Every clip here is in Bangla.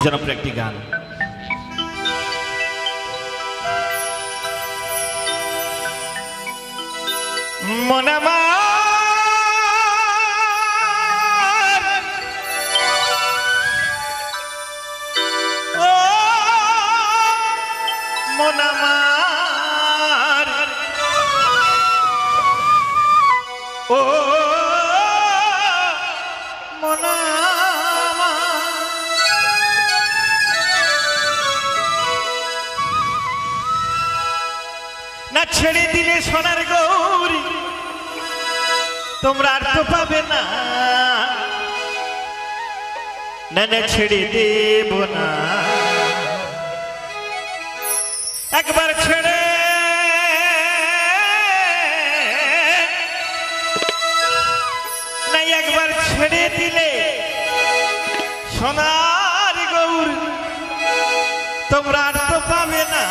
জনপ্রিয় একটি গান। মনামা মনামার ও মনামা না ছেড়ে দিলে সোনার গৌরী তোমরা আর তো পাবে না, না না ছেড়ে দেব না। একবার ছেড়ে নাই একবার ছেড়ে দিলে সোনার গৌর তোমরা আর তো পাবে না,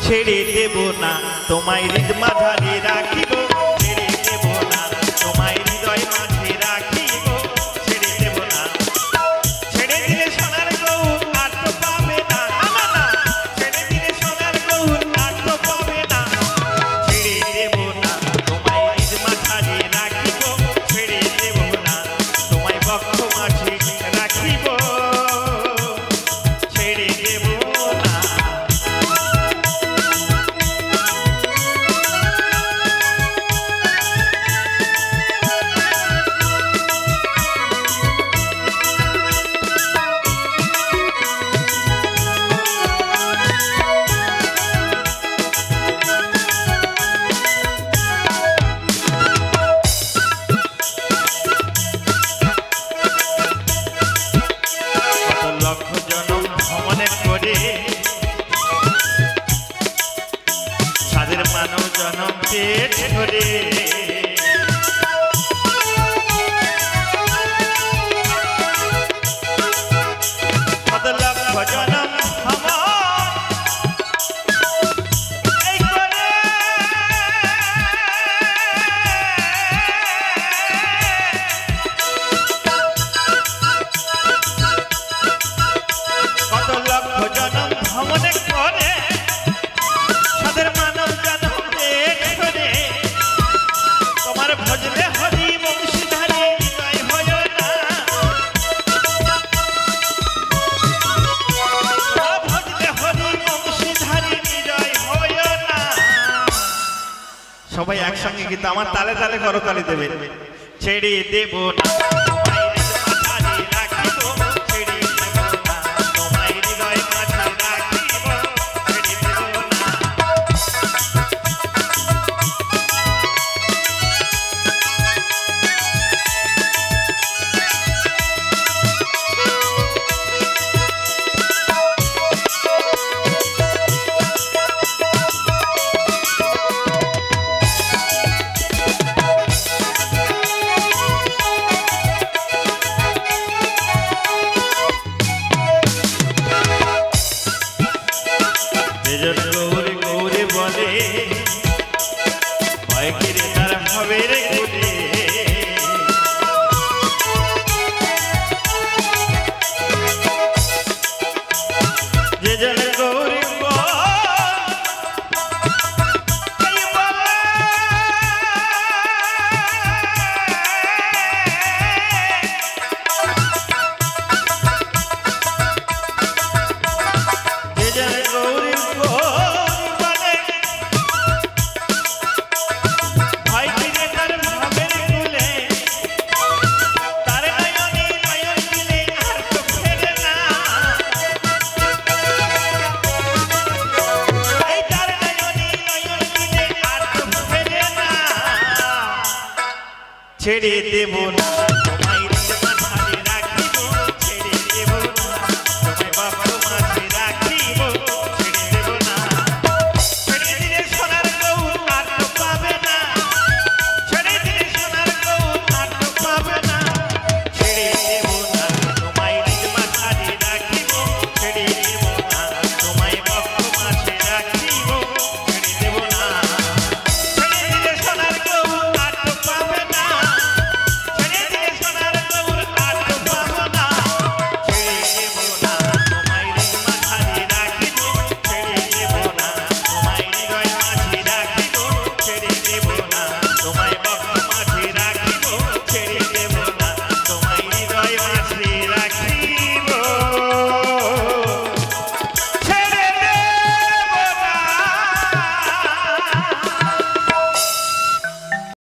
ছেড়ে দেব না তোমায় হৃদ মাঝারে রাখিব, ছেড়ে দেব না তোমায় হৃদয় মাঝে রাখিব, ছেড়ে দেব না। ছেড়ে দিলে সোনার গৌর আর তো পাবে না, ছেড়ে দিলে সোনার গৌর আর তো পাবে না, ছেড়ে দেব না তোমায় হৃদ মাঝারে রাখিব, ছেড়ে দেব না তোমায় বক্ষ মাঝে রাখিব, ছেড়ে দেব না। সাদের মানব জনম পেট ধরে কত লক্ষ জনম কত লক্ষ জনম ভ্রমণে করে সাদের মানব জনম পেট ধরে তোমার ভজলে হরি বংশীধারী হৃদয় হয় না, ভজলে হরি বংশীধারী হৃদয় হয় না। সবাই একসঙ্গে কিন্তু আমার তালে তালে করতালি দেবে। ছেড়ে দেব না গৌরে গৌরে বলে ভয় কিরে তার ভাবের ঘুরে, যে জন গৌরী ছেড়ে দেব না।